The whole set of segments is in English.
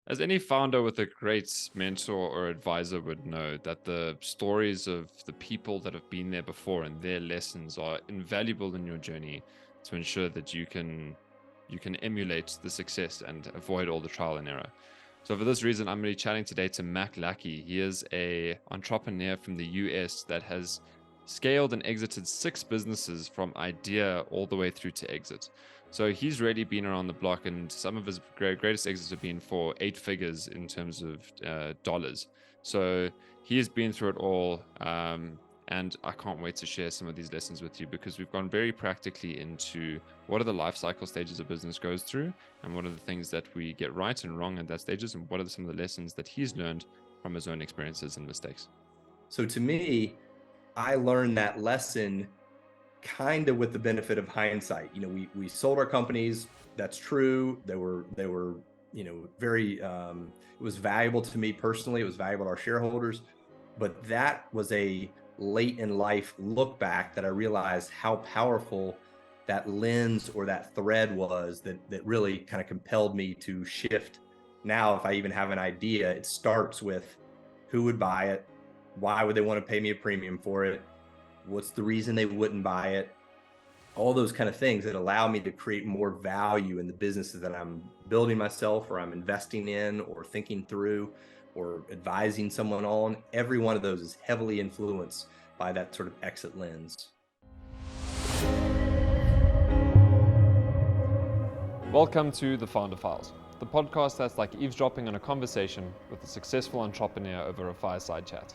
As any founder with a great mentor or advisor would know, that the stories of the people that have been there before and their lessons are invaluable in your journey to ensure that you can emulate the success and avoid all the trial and error. So for this reason, I'm really chatting today to Mac Lackey. He is a entrepreneur from the US that has scaled and exited 6 businesses from idea all the way through to exit. So he's really been around the block, and some of his greatest exits have been for 8 figures in terms of dollars. So he has been through it all. And I can't wait to share some of these lessons with you, because we've gone very practically into what are the life cycle stages a business goes through, and what are the things that we get right and wrong at that stages, and what are some of the lessons that he's learned from his own experiences and mistakes. So to me, I learned that lesson kind of with the benefit of hindsight. We sold our companies. That's true. They were very. It was valuable to me personally. It was valuable to our shareholders, but that was a late in life look back that I realized how powerful that lens or that thread was that really kind of compelled me to shift. Now, if I even have an idea, it starts with who would buy it, why would they want to pay me a premium for it, what's the reason they wouldn't buy it, all those kind of things that allow me to create more value in the businesses that I'm building myself or I'm investing in or thinking through or advising someone on. Every one of those is heavily influenced by that sort of exit lens. Welcome to the Founder Files, the podcast that's like eavesdropping on a conversation with a successful entrepreneur over a fireside chat.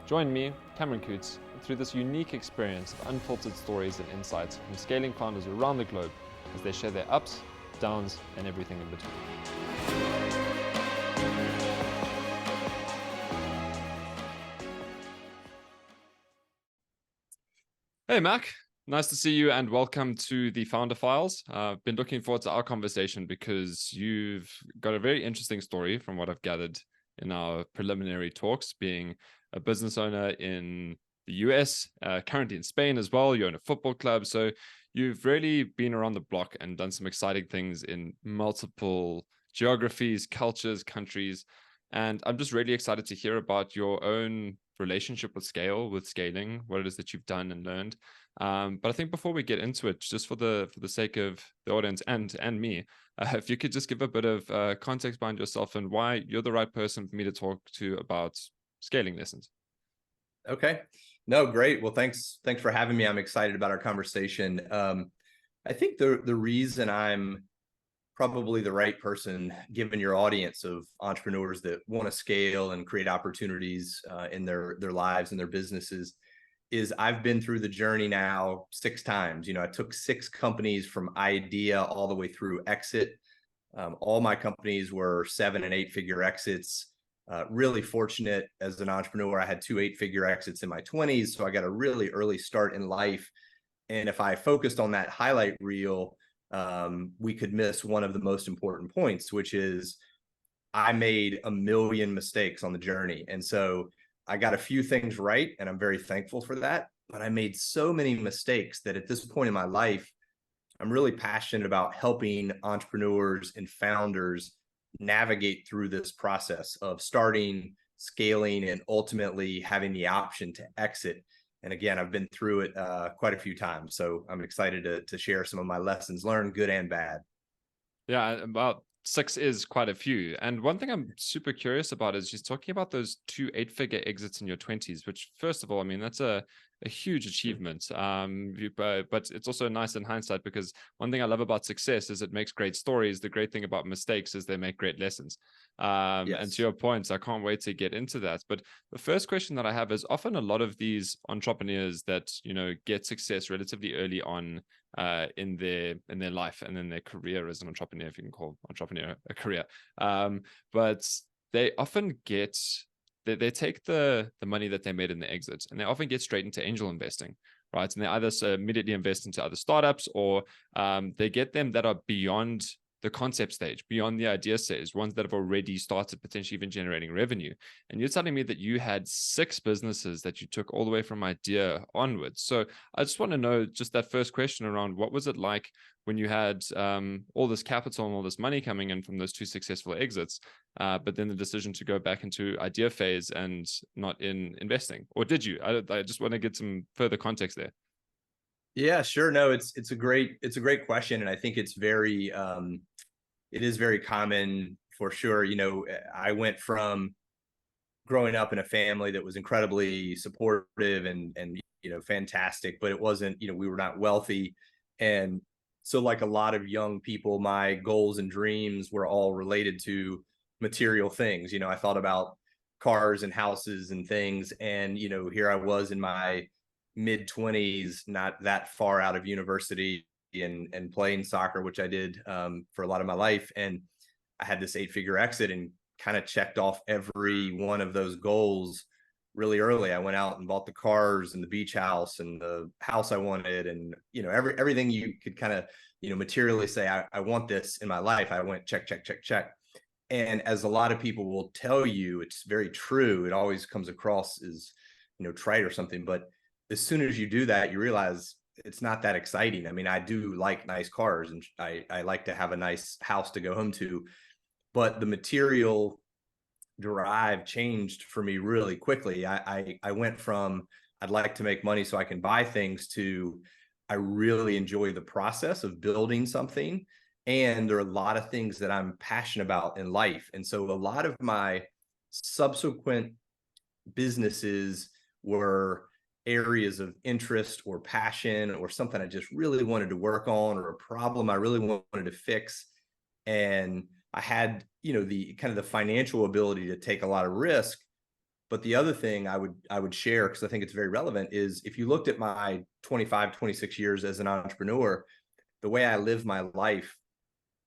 Join me, Cameron Coutts, through this unique experience of unfiltered stories and insights from scaling founders around the globe as they share their ups, downs, and everything in between. Hey, Mac. Nice to see you and welcome to the Founder Files. I've been looking forward to our conversation because you've got a very interesting story from what I've gathered in our preliminary talks, being a business owner in the US, currently in Spain as well. You own a football club. So you've really been around the block and done some exciting things in multiple geographies, cultures, countries. And I'm just really excited to hear about your own relationship with scaling, what it is that you've done and learned. But I think before we get into it, just for the sake of the audience and me, if you could just give a bit of context behind yourself and why you're the right person for me to talk to about scaling lessons. Okay. No, great. Well, thanks for having me. I'm excited about our conversation. I think the reason I'm probably the right person, given your audience of entrepreneurs that want to scale and create opportunities in their lives and their businesses, is I've been through the journey now 6 times. I took 6 companies from idea all the way through exit. All my companies were 7 and 8 figure exits. Really fortunate as an entrepreneur. I had 2 8 figure exits in my 20s. So I got a really early start in life. And if I focused on that highlight reel, we could miss one of the most important points, which is I made a million mistakes on the journey. And so I got a few things right, and I'm very thankful for that. But I made so many mistakes that at this point in my life, I'm really passionate about helping entrepreneurs and founders navigate through this process of starting, scaling, and ultimately having the option to exit. And again, I've been through it quite a few times. So I'm excited to share some of my lessons learned, good and bad. Yeah, about 6 is quite a few. And one thing I'm super curious about is just talking about those 2 8 figure exits in your 20s, which, first of all, I mean, that's a huge achievement. But it's also nice in hindsight, because one thing I love about success is it makes great stories. The great thing about mistakes is they make great lessons. And to Yes. your points, I can't wait to get into that. But the first question that I have is, often a lot of these entrepreneurs that, get success relatively early on in their life and in their career as an entrepreneur, if you can call entrepreneur a career. But they often get they take the money that they made in the exit, and they often get straight into angel investing, right? And they either immediately invest into other startups, or they get them that are beyond the concept stage, beyond the idea stage, ones that have already started potentially even generating revenue. And you're telling me that you had 6 businesses that you took all the way from idea onwards. So I just want to know just that first question around, what was it like when you had all this capital and all this money coming in from those 2 successful exits, but then the decision to go back into idea phase and not in investing? Or did you? I just want to get some further context there. Yeah, sure. No, it's a great question, and I think it's very it is very common for sure. I went from growing up in a family that was incredibly supportive and fantastic, but it wasn't, we were not wealthy. And so, like a lot of young people, my goals and dreams were all related to material things. I thought about cars and houses and things, and here I was in my mid 20s, not that far out of university, and playing soccer, which I did for a lot of my life. And I had this 8-figure exit and kind of checked off every one of those goals really early. I went out and bought the cars and the beach house and the house I wanted, and everything you could kind of materially say, I want this in my life. I went check, check, check, check. And as a lot of people will tell you, it's very true. It always comes across as trite or something, but as soon as you do that, you realize it's not that exciting. I mean, I do like nice cars, and I like to have a nice house to go home to, but the material drive changed for me really quickly. I went from, I'd like to make money so I can buy things, to I really enjoy the process of building something. And there are a lot of things that I'm passionate about in life. And so a lot of my subsequent businesses were areas of interest or passion, or something I just really wanted to work on, or a problem I really wanted to fix. And I had, the kind of the financial ability to take a lot of risk. But the other thing I would share, because I think it's very relevant, is if you looked at my 25, 26 years as an entrepreneur, the way I lived my life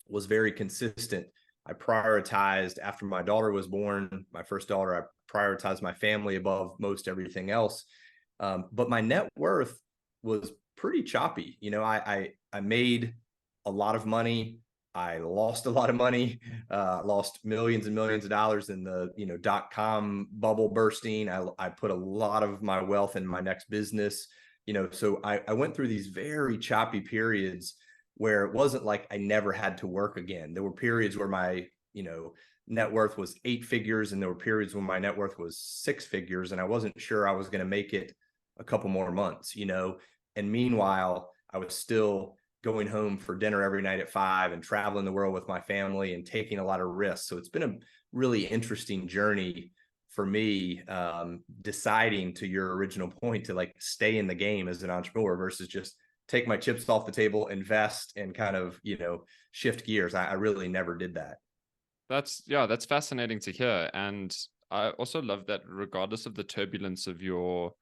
was very consistent. I prioritized, after my daughter was born, my first daughter, I prioritized my family above most everything else. But my net worth was pretty choppy. I made a lot of money. I lost a lot of money, lost millions and millions of dollars in the, .com bubble bursting. I put a lot of my wealth in my next business, so I went through these very choppy periods where it wasn't like I never had to work again. There were periods where my, net worth was 8 figures, and there were periods when my net worth was 6 figures, and I wasn't sure I was going to make it a couple more months, and meanwhile, I was still going home for dinner every night at 5 and traveling the world with my family and taking a lot of risks. So it's been a really interesting journey for me, deciding, to your original point, to like stay in the game as an entrepreneur versus just take my chips off the table, invest, and kind of, shift gears. I really never did that. That's fascinating to hear. And I also love that regardless of the turbulence of your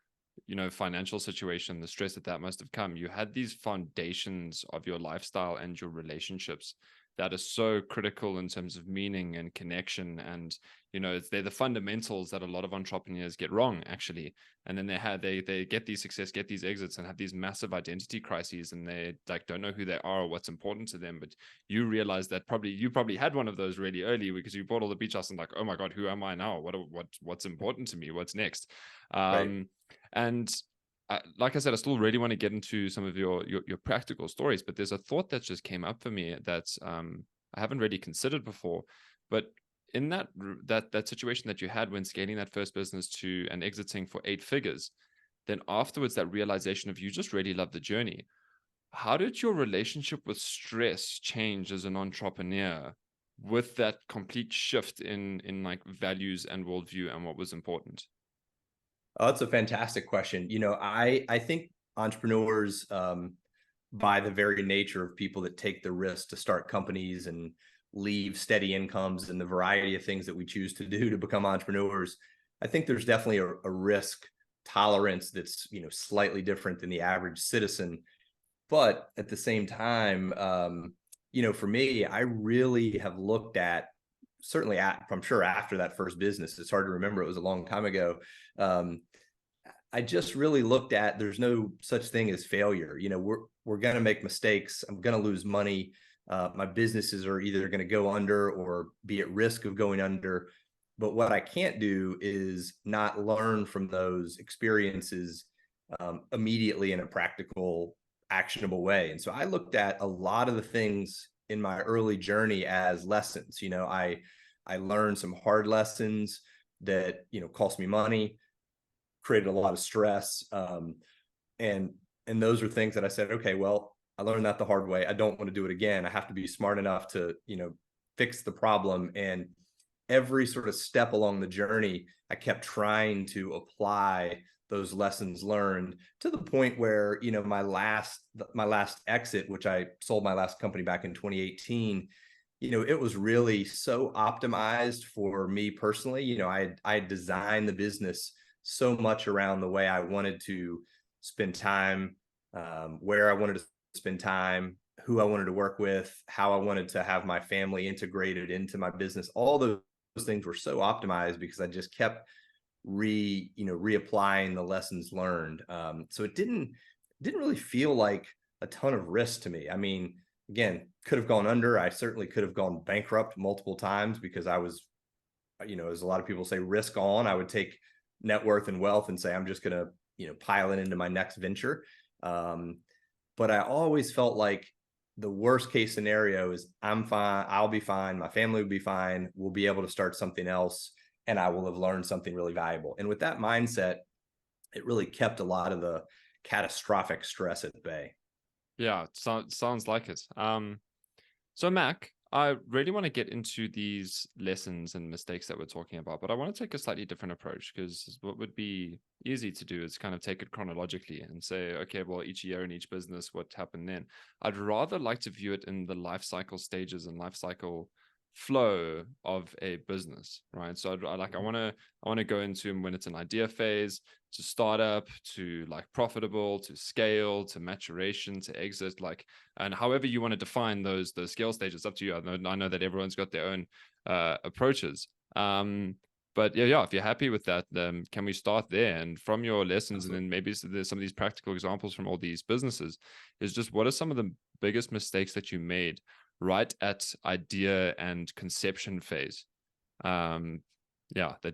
financial situation, the stress that must have come, you had these foundations of your lifestyle and your relationships that are so critical in terms of meaning and connection. And they're the fundamentals that a lot of entrepreneurs get wrong, actually. And then they get these success, get these exits, and have these massive identity crises, and they like don't know who they are or what's important to them. But you realize that you probably had one of those really early, because you bought all the beach house and like, oh my god, who am I now? What's important to me? What's next? Right. And like I said, I still really want to get into some of your practical stories, but there's a thought that just came up for me that I haven't really considered before. But in that situation that you had when scaling that first business to and exiting for 8 figures, then afterwards that realization of you just really love the journey. How did your relationship with stress change as an entrepreneur with that complete shift in like values and worldview and what was important? Oh, that's a fantastic question. I think entrepreneurs, by the very nature of people that take the risk to start companies and leave steady incomes and the variety of things that we choose to do to become entrepreneurs, I think there's definitely a risk tolerance that's, slightly different than the average citizen. But at the same time, for me, I really have looked at, certainly I'm sure after that first business, it's hard to remember, it was a long time ago. I just really looked at, there's no such thing as failure. We're going to make mistakes. I'm going to lose money. My businesses are either going to go under or be at risk of going under. But what I can't do is not learn from those experiences immediately in a practical, actionable way. And so I looked at a lot of the things in my early journey as lessons. I learned some hard lessons that cost me money, created a lot of stress, and those are things that I said, okay, well, I learned that the hard way. I don't want to do it again. I have to be smart enough to fix the problem. And every sort of step along the journey, I kept trying to apply those lessons learned to the point where, my last exit, which I sold my last company back in 2018, it was really so optimized for me personally. I had designed the business so much around the way I wanted to spend time, where I wanted to spend time, who I wanted to work with, how I wanted to have my family integrated into my business. All those things were so optimized because I just kept reapplying the lessons learned. So it didn't really feel like a ton of risk to me. I mean, again, could have gone under. I certainly could have gone bankrupt multiple times because I was, as a lot of people say, risk on. I would take net worth and wealth and say, I'm just going to, pile it into my next venture. But I always felt like the worst case scenario is I'm fine. I'll be fine. My family will be fine. We'll be able to start something else and I will have learned something really valuable. And with that mindset, it really kept a lot of the catastrophic stress at bay. Yeah, sounds like it. So Mac, I really want to get into these lessons and mistakes that we're talking about, but I want to take a slightly different approach because what would be easy to do is kind of take it chronologically and say, okay, well, each year in each business, what happened then? I'd rather like to view it in the life cycle stages and life cycle flow of a business, right? So I want to go into when it's an idea phase, to startup, to like profitable, to scale, to maturation, to exit, like, and however you want to define those scale stages, up to you. I know that everyone's got their own approaches. But yeah, if you're happy with that, then can we start there? And from your lessons, Absolutely. and then maybe there's some of these practical examples from all these businesses, is just what are some of the biggest mistakes that you made right at idea and conception phase? That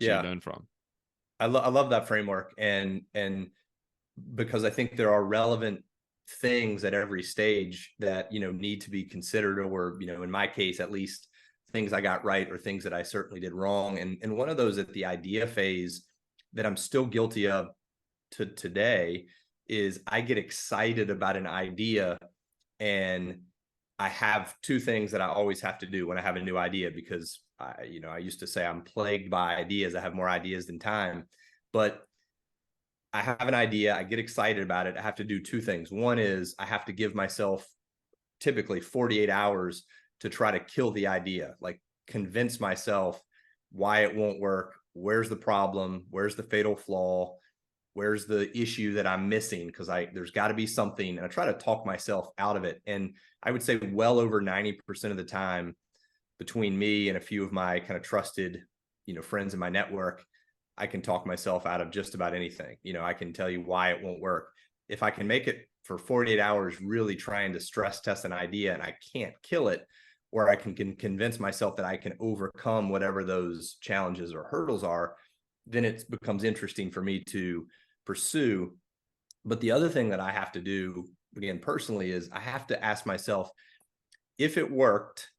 you Yeah, learn from. I love that framework, and because I think there are relevant things at every stage that need to be considered, or in my case at least, things I got right or things that I certainly did wrong. And one of those at the idea phase that I'm still guilty of to today is I get excited about an idea, and I have two things that I always have to do when I have a new idea, because I used to say I'm plagued by ideas. I have more ideas than time. But I have an idea, I get excited about it. I have to do two things. One is I have to give myself typically 48 hours to try to kill the idea, like convince myself why it won't work, where's the problem, where's the fatal flaw, where's the issue that I'm missing, because there's got to be something. And I try to talk myself out of it. And I would say well over 90% of the time, between me and a few of my kind of trusted, friends in my network, I can talk myself out of just about anything. I can tell you why it won't work. If I can make it for 48 hours, really trying to stress test an idea, and I can't kill it, or I can convince myself that I can overcome whatever those challenges or hurdles are, then it becomes interesting for me to pursue. But the other thing that I have to do, again, personally, is I have to ask myself, if it worked,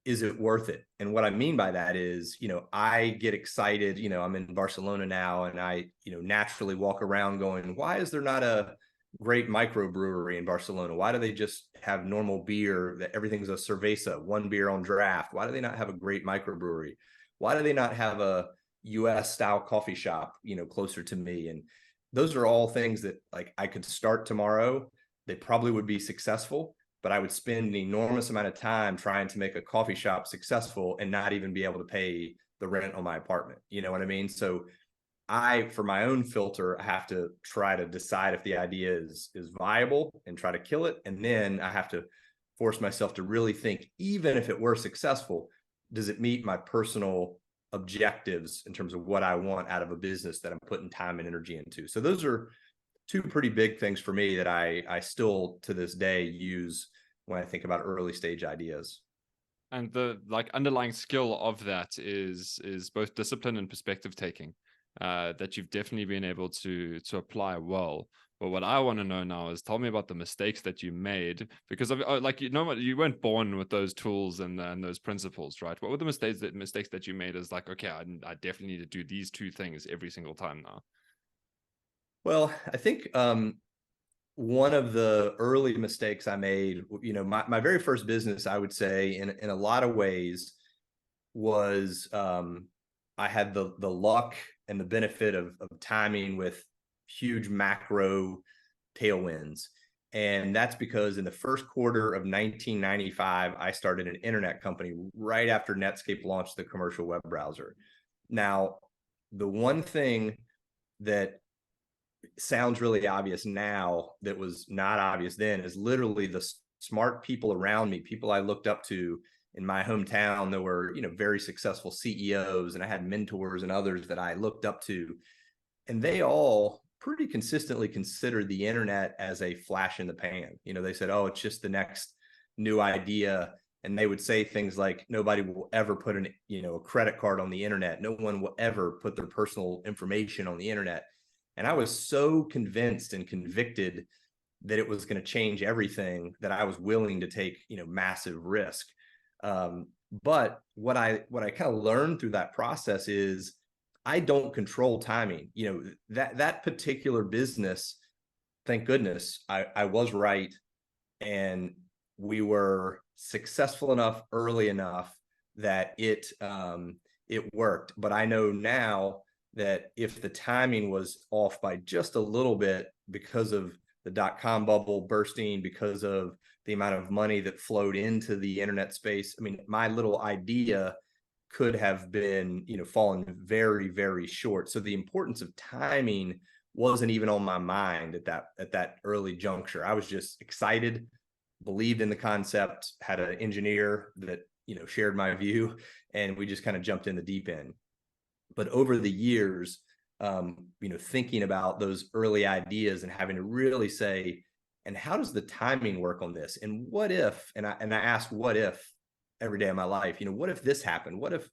is it worth it? And what I mean by that is, I get excited, I'm in Barcelona now, and I, naturally walk around going, why is there not a great microbrewery in Barcelona? Why do they just have normal beer, that everything's a cerveza, one beer on draft? Why do they not have a great microbrewery? Why do they not have a US style coffee shop, closer to me? And those are all things that, like, I could start tomorrow. They probably would be successful, but I would spend an enormous amount of time trying to make a coffee shop successful and not even be able to pay the rent on my apartment. You know what I mean? So for my own filter, I have to try to decide if the idea is viable and try to kill it. And then I have to force myself to really think, even if it were successful, does it meet my personal objectives in terms of what I want out of a business that I'm putting time and energy into? So those are two pretty big things for me that I still to this day use when I think about early stage ideas. And the like underlying skill of that is both discipline and perspective taking, that you've definitely been able to apply well. But what I want to know now is, tell me about the mistakes that you made, because like, you know what, you weren't born with those tools and those principles, right? What were the mistakes that you made as like, okay, I definitely need to do these two things every single time now? Well, I think one of the early mistakes I made, my very first business, I would say, in a lot of ways, was I had the luck and the benefit of timing with huge macro tailwinds. And that's because in the first quarter of 1995, I started an internet company right after Netscape launched the commercial web browser. Now, the one thing that sounds really obvious now that was not obvious then is literally the smart people around me, people I looked up to in my hometown that were, very successful CEOs, and I had mentors and others that I looked up to, and they all pretty consistently considered the internet as a flash in the pan. They said, oh, it's just the next new idea. And they would say things like, nobody will ever put a credit card on the internet. No one will ever put their personal information on the internet. And I was so convinced and convicted that it was going to change everything that I was willing to take, massive risk. But what I kind of learned through that process is I don't control timing. That particular business, thank goodness, I was right, and we were successful enough early enough that it worked. But I know now that if the timing was off by just a little bit because of the dot-com bubble bursting, because of the amount of money that flowed into the internet space, I mean, my little idea could have been, fallen very, very short. So the importance of timing wasn't even on my mind at that early juncture. I was just excited, believed in the concept, had an engineer that, shared my view, and we just kind of jumped in the deep end. But over the years, thinking about those early ideas and having to really say, and how does the timing work on this? And what if, and I ask what if every day of my life, what if this happened? What if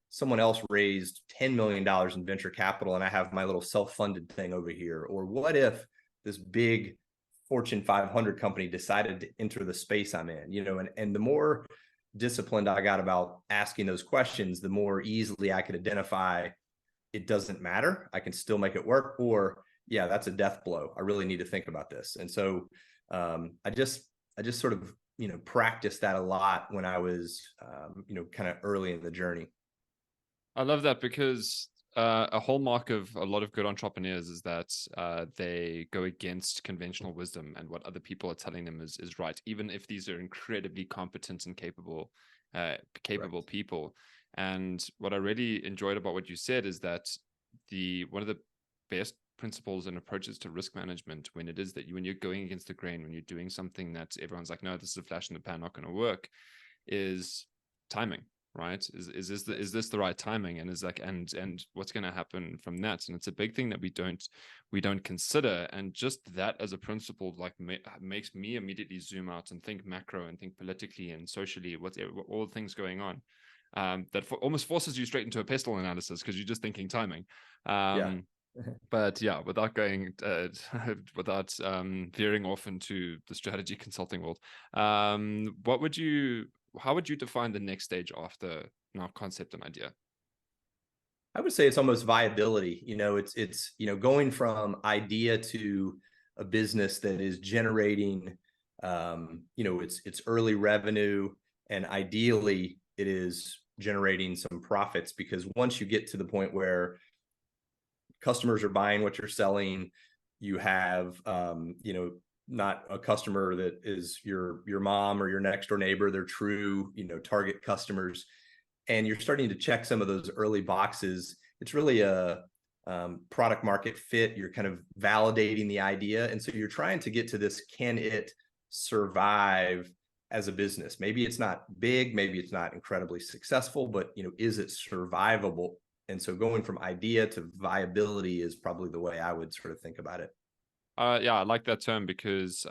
someone else raised $10 million in venture capital and I have my little self-funded thing over here? Or what if this big Fortune 500 company decided to enter the space I'm in, and the more disciplined I got about asking those questions, the more easily I could identify it doesn't matter. I can still make it work, or yeah, that's a death blow. I really need to think about this. And so I just sort of, practiced that a lot when I was, kind of early in the journey. I love that, because a hallmark of a lot of good entrepreneurs is that they go against conventional wisdom and what other people are telling them is right, even if these are incredibly competent and capable Correct. people. And what I really enjoyed about what you said is that one of the best principles and approaches to risk management, when it is that when you're going against the grain, when you're doing something that everyone's like, no, this is a flash in the pan, not going to work, is timing. Right? Is this the right timing? And is like, and what's going to happen from that? And it's a big thing that we don't consider. And just that as a principle, like, makes me immediately zoom out and think macro and think politically and socially, what all the things going on. That almost forces you straight into a pestle analysis, because you're just thinking timing. Yeah. But yeah, without going, without veering off into the strategy consulting world, how would you define the next stage after now concept and idea? I would say it's almost viability. It's going from idea to a business that is generating, it's early revenue, and ideally it is generating some profits, because once you get to the point where customers are buying what you're selling, you have, not a customer that is your mom or your next door neighbor. They're true, target customers, and you're starting to check some of those early boxes. It's really a product market fit. You're kind of validating the idea, and so you're trying to get to this: can it survive as a business? Maybe it's not big, maybe it's not incredibly successful, but is it survivable? And so going from idea to viability is probably the way I would sort of think about it. Yeah, I like that term because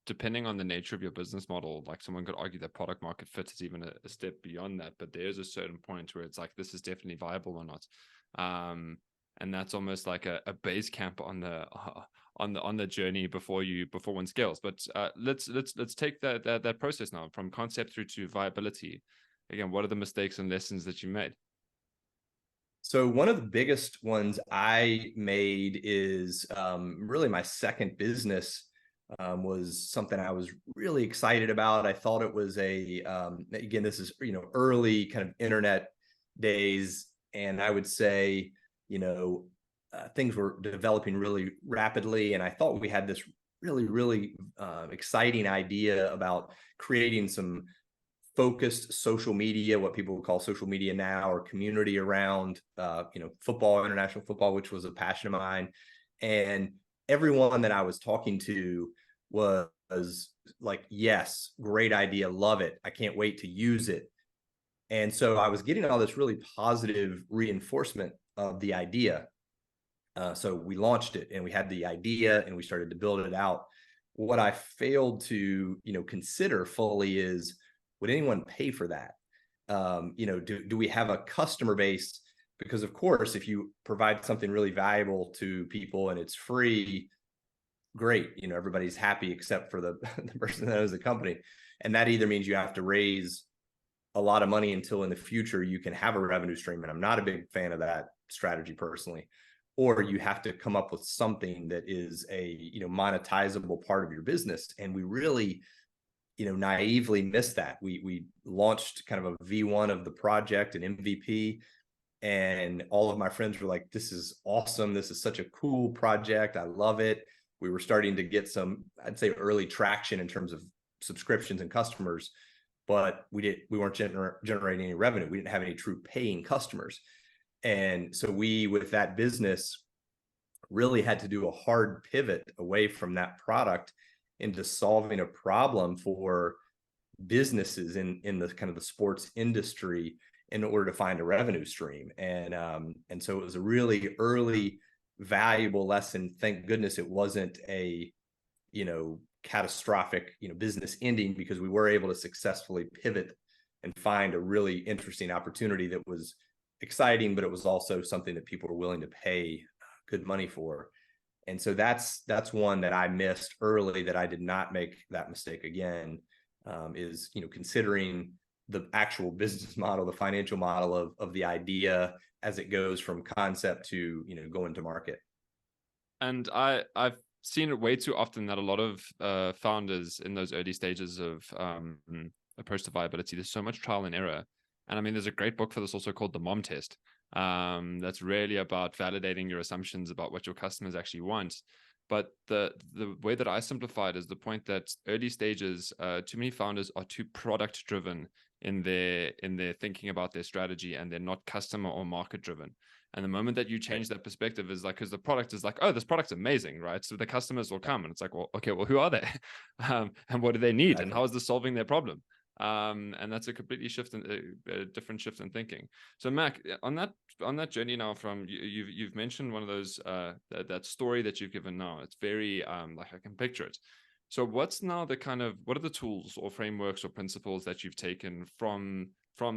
depending on the nature of your business model, like someone could argue that product market fit is even a step beyond that. But there's a certain point where it's like this is definitely viable or not, and that's almost like a base camp on the on the journey before one scales. But let's take that process now from concept through to viability. Again, what are the mistakes and lessons that you made? So one of the biggest ones I made is really my second business was something I was really excited about. I thought it was again, this is, early kind of internet days. And I would say, things were developing really rapidly. And I thought we had this really, really exciting idea about creating some focused social media, what people would call social media now, or community around, football, international football, which was a passion of mine. And everyone that I was talking to was like, yes, great idea. Love it. I can't wait to use it. And so I was getting all this really positive reinforcement of the idea. So we launched it and we had the idea and we started to build it out. What I failed to, consider fully is, would anyone pay for that? Do we have a customer base? Because of course, if you provide something really valuable to people and it's free, great. Everybody's happy except for the, the person that owns the company. And that either means you have to raise a lot of money until in the future you can have a revenue stream. And I'm not a big fan of that strategy personally. Or you have to come up with something that is a, monetizable part of your business. And we really, naively missed that. We launched kind of a V1 of the project, an MVP, and all of my friends were like, this is awesome. This is such a cool project. I love it. We were starting to get some, I'd say, early traction in terms of subscriptions and customers, but we weren't generating any revenue. We didn't have any true paying customers. And so we, with that business, really had to do a hard pivot away from that product into solving a problem for businesses in the kind of the sports industry in order to find a revenue stream. And so it was a really early valuable lesson. Thank goodness it wasn't a, catastrophic, business ending, because we were able to successfully pivot and find a really interesting opportunity that was exciting, but it was also something that people were willing to pay good money for. And so that's one that I missed early, that I did not make that mistake again, is, considering the actual business model, the financial model of the idea as it goes from concept to, going to market. And I've seen it way too often that a lot of founders in those early stages of approach to viability, there's so much trial and error. And I mean, there's a great book for this also called The Mom Test. That's really about validating your assumptions about what your customers actually want. But the way that I simplify it is the point that early stages, too many founders are too product driven in their thinking about their strategy, and they're not customer or market driven. And the moment that you change that perspective is like, because the product is like, oh, this product's amazing, right? So the customers will come, and it's like, well, okay, well, who are they? And what do they need? And how is this solving their problem? And that's a completely different shift in thinking. So Mac, on that journey now, from you've mentioned one of those that story that you've given now. It's very like I can picture it. So what's now what are the tools or frameworks or principles that you've taken from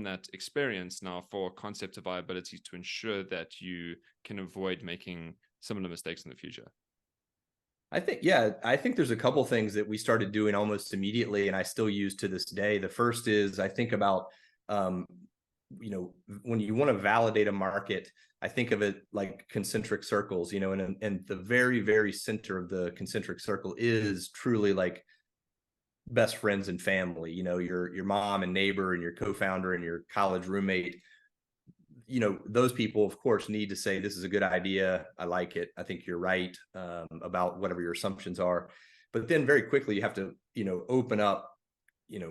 that experience now for concept to viability to ensure that you can avoid making similar mistakes in the future? I think there's a couple things that we started doing almost immediately, and I still use to this day. The first is, I think about, when you want to validate a market, I think of it like concentric circles, and the very, very center of the concentric circle is truly like best friends and family, your mom and neighbor and your co-founder and your college roommate. Those people, of course, need to say, this is a good idea. I like it. I think you're right, about whatever your assumptions are. But then very quickly, you have to, open up,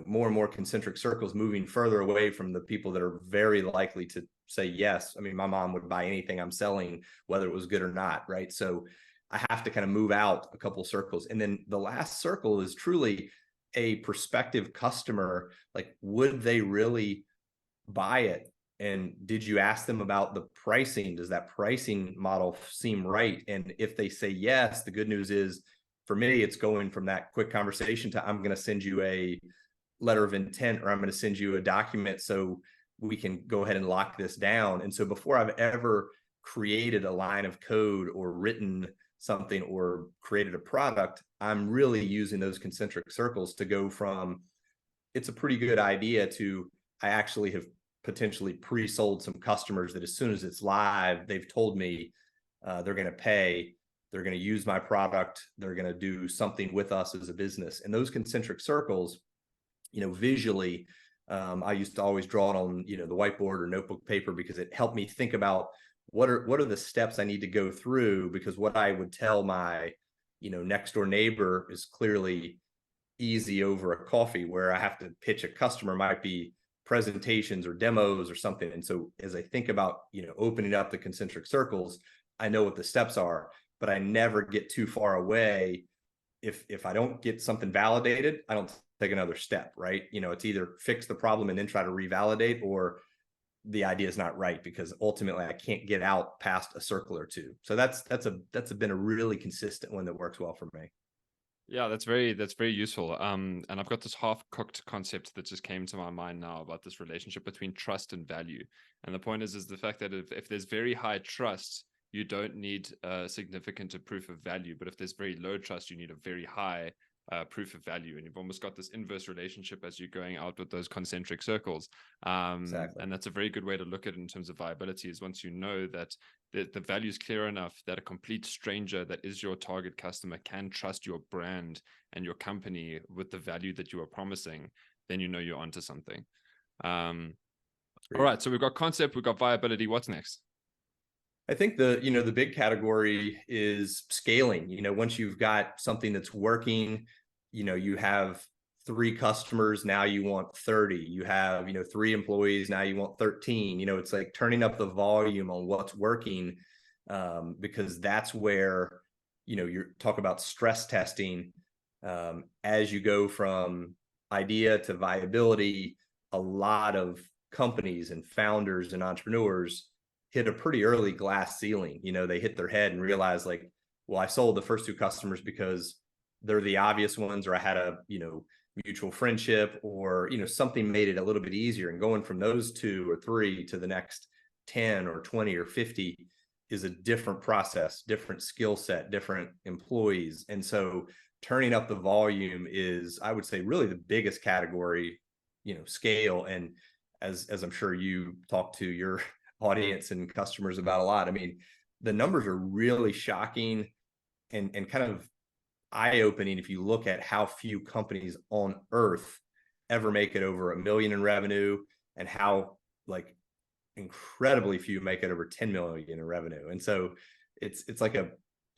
more and more concentric circles, moving further away from the people that are very likely to say yes. I mean, my mom would buy anything I'm selling, whether it was good or not. Right. So I have to kind of move out a couple of circles. And then the last circle is truly a prospective customer. Like, would they really buy it And did you ask them about the pricing? Does that pricing model seem right? And if they say yes, the good news is, for me, it's going from that quick conversation to, I'm going to send you a letter of intent, or I'm going to send you a document so we can go ahead and lock this down. And so before I've ever created a line of code or written something or created a product, I'm really using those concentric circles to go from, it's a pretty good idea, to, I actually have potentially pre-sold some customers that as soon as it's live, they've told me they're going to pay, they're going to use my product, they're going to do something with us as a business. And those concentric circles, visually, I used to always draw it on, the whiteboard or notebook paper, because it helped me think about what are the steps I need to go through, because what I would tell my, next door neighbor is clearly easy over a coffee, where I have to pitch a customer might be presentations or demos or something. And so as I think about, opening up the concentric circles, I know what the steps are, but I never get too far away. If I don't get something validated, I don't take another step, right? It's either fix the problem and then try to revalidate, or the idea is not right, because ultimately I can't get out past a circle or two. So that's been a really consistent one that works well for me. Yeah, that's very useful. And I've got this half-cooked concept that just came to my mind now about this relationship between trust and value. And the point is the fact that if there's very high trust, you don't need a significant proof of value. But if there's very low trust, you need a very high proof of value. And you've almost got this inverse relationship as you're going out with those concentric circles. Exactly. And that's a very good way to look at it in terms of viability, is once you know that the value is clear enough that a complete stranger that is your target customer can trust your brand and your company with the value that you are promising, then you know you're onto something. All right, so we've got concept, we've got viability. What's next? I think the big category is scaling. Once you've got something that's working, you have 3 customers, now you want 30. You have, 3 employees, now you want 13. It's like turning up the volume on what's working, because that's where, you're talk about stress testing, as you go from idea to viability. A lot of companies and founders and entrepreneurs hit a pretty early glass ceiling. They hit their head and realize, like, well, I sold the first 2 customers because they're the obvious ones, or I had a, mutual friendship, or, something made it a little bit easier. And going from those 2 or 3 to the next 10 or 20 or 50 is a different process, different skill set, different employees. And so turning up the volume is, I would say, really the biggest category, scale. And as I'm sure you talk to your audience and customers about a lot, I mean, the numbers are really shocking and kind of eye-opening if you look at how few companies on earth ever make it over $1 million in revenue, and how, like, incredibly few make it over 10 million in revenue. And so it's like a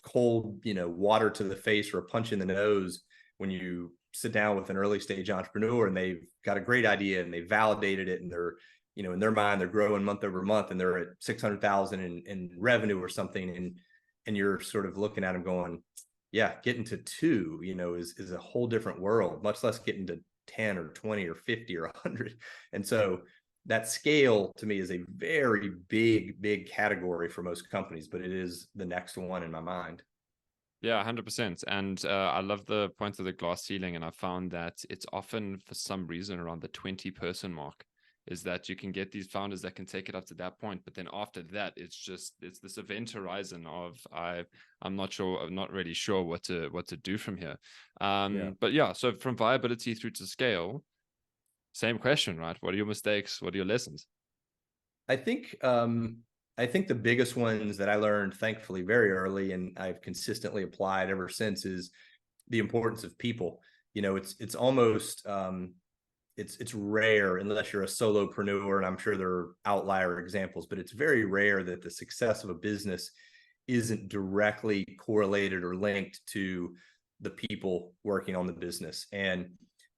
cold, water to the face or a punch in the nose when you sit down with an early stage entrepreneur and they've got a great idea and they validated it, and they're, in their mind, they're growing month over month, and they're at 600,000 in revenue or something. And you're sort of looking at them going, yeah, getting to 2, is a whole different world, much less getting to 10 or 20 or 50 or 100. And so that scale to me is a very big category for most companies, but it is the next one in my mind. Yeah, 100%. And I love the point of the glass ceiling. And I found that it's often, for some reason, around the 20-person mark, is that you can get these founders that can take it up to that point. But then after that, it's this event horizon of, I'm not really sure what to do from here. But yeah, so from viability through to scale, same question, right? What are your mistakes? What are your lessons? I think the biggest ones that I learned, thankfully, very early, and I've consistently applied ever since, is the importance of people. It's almost it's rare, unless you're a solopreneur, and I'm sure there are outlier examples, but it's very rare that the success of a business isn't directly correlated or linked to the people working on the business. And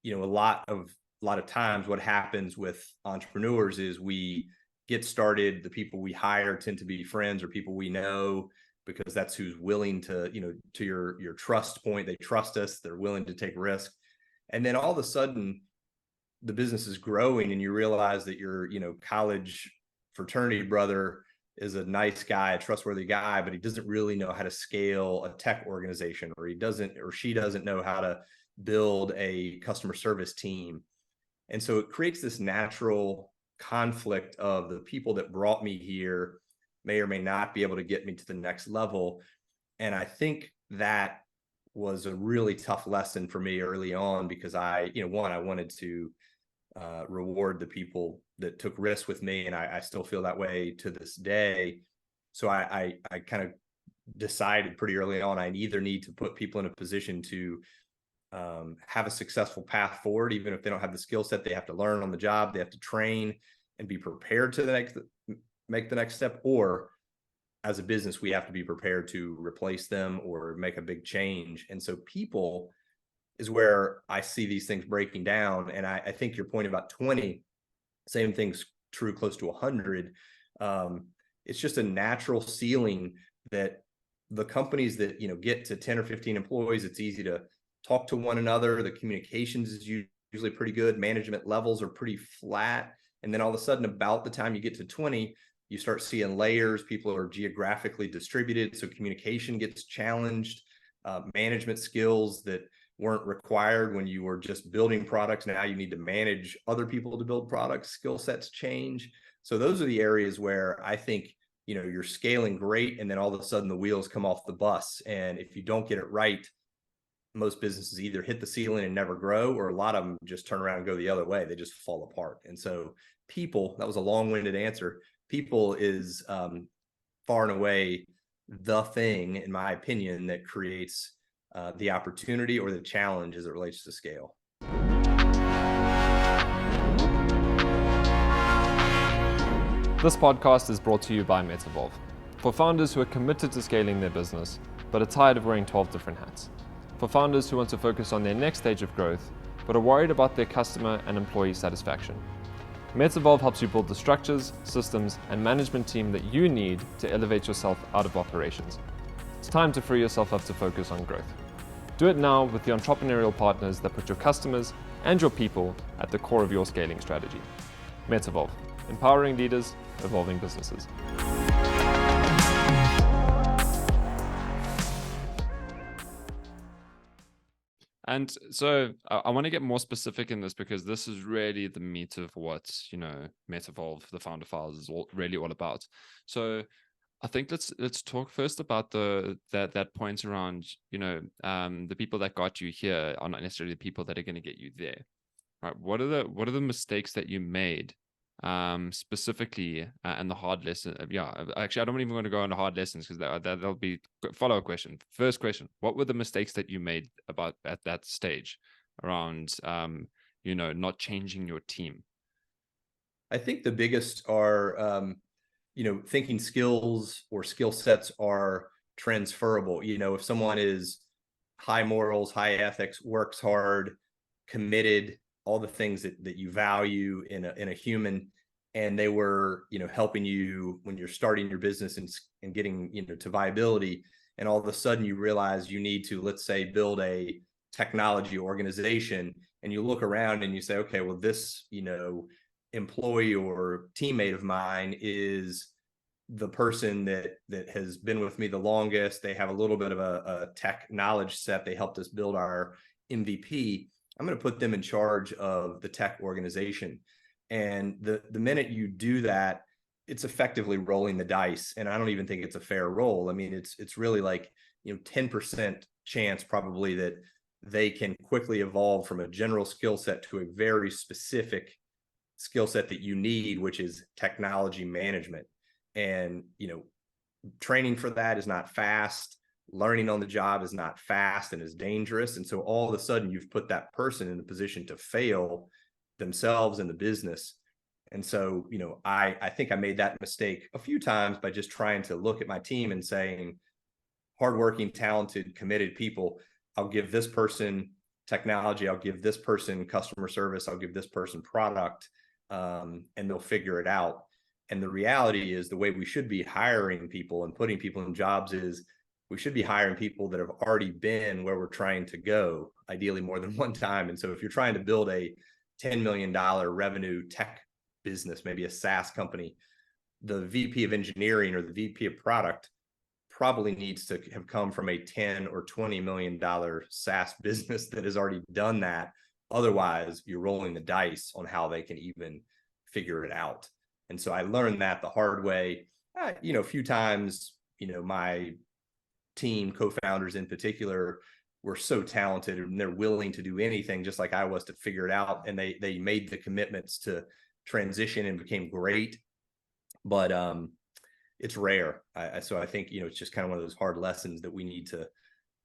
a lot of times what happens with entrepreneurs is we get started, the people we hire tend to be friends or people we know, because that's who's willing to, to your trust point, they trust us, they're willing to take risk. And then all of a sudden the business is growing and you realize that your, college fraternity brother is a nice guy, a trustworthy guy, but he doesn't really know how to scale a tech organization, or she doesn't know how to build a customer service team. And so it creates this natural conflict of the people that brought me here may or may not be able to get me to the next level. And I think that was a really tough lesson for me early on, because I wanted to reward the people that took risks with me, and I still feel that way to this day. So I kind of decided pretty early on I either need to put people in a position to have a successful path forward, even if they don't have the skill set. They have to learn on the job, they have to train and be prepared to make the next step, or as a business, we have to be prepared to replace them or make a big change. And so people is where I see these things breaking down. And I think your point about 20, same thing's true close to 100. It's just a natural ceiling that the companies that, get to 10 or 15 employees, it's easy to talk to one another. The communications is usually pretty good. Management levels are pretty flat. And then all of a sudden, about the time you get to 20, you start seeing layers. People are geographically distributed, so communication gets challenged. Management skills that weren't required when you were just building products, now you need to manage other people to build products. Skill sets change. So those are the areas where I think, you're scaling great, and then all of a sudden the wheels come off the bus. And if you don't get it right, most businesses either hit the ceiling and never grow, or a lot of them just turn around and go the other way. They just fall apart. And so people, that was a long-winded answer. People is far and away the thing, in my opinion, that creates the opportunity or the challenge as it relates to scale. This podcast is brought to you by Metavolve, for founders who are committed to scaling their business, but are tired of wearing 12 different hats. For founders who want to focus on their next stage of growth, but are worried about their customer and employee satisfaction. Metavolve helps you build the structures, systems, and management team that you need to elevate yourself out of operations. It's time to free yourself up to focus on growth. Do it now with the entrepreneurial partners that put your customers and your people at the core of your scaling strategy. Metavolve, empowering leaders, evolving businesses. And so I want to get more specific in this, because this is really the meat of what, Metavolve, the Founder Files, is really all about. So I think let's talk first about that point around, the people that got you here are not necessarily the people that are going to get you there, right? What are the mistakes that you made, specifically, and the hard lesson? Actually, I don't even want to go on the hard lessons, because that'll be follow-up question. First question: what were the mistakes that you made at that stage around, not changing your team? I think the biggest are, thinking skills or skill sets are transferable. If someone is high morals, high ethics, works hard, committed, all the things that you value in a human, and they were, helping you when you're starting your business and getting, to viability, and all of a sudden you realize you need to, let's say, build a technology organization, and you look around and you say, okay, well, this, employee or teammate of mine is the person that has been with me the longest. They have a little bit of a tech knowledge set. They helped us build our MVP. I'm going to put them in charge of the tech organization. And the minute you do that, it's effectively rolling the dice. And I don't even think it's a fair roll. I mean, it's really like, 10% chance probably that they can quickly evolve from a general skill set to a very specific skill set that you need, which is technology management. And, training for that is not fast. Learning on the job is not fast and is dangerous. And so all of a sudden you've put that person in a position to fail themselves and the business. And so, I think I made that mistake a few times by just trying to look at my team and saying, hardworking, talented, committed people, I'll give this person technology, I'll give this person customer service, I'll give this person product, and they'll figure it out. And the reality is, the way we should be hiring people and putting people in jobs is we should be hiring people that have already been where we're trying to go, ideally more than one time. And so if you're trying to build a $10 million revenue tech business, maybe a SaaS company, the VP of engineering or the VP of product probably needs to have come from a 10 or $20 million SaaS business that has already done that. Otherwise, you're rolling the dice on how they can even figure it out. And so I learned that the hard way, a few times. My team, co-founders in particular, were so talented and they're willing to do anything, just like I was, to figure it out. And they made the commitments to transition and became great. But it's rare. So I think, it's just kind of one of those hard lessons that we need to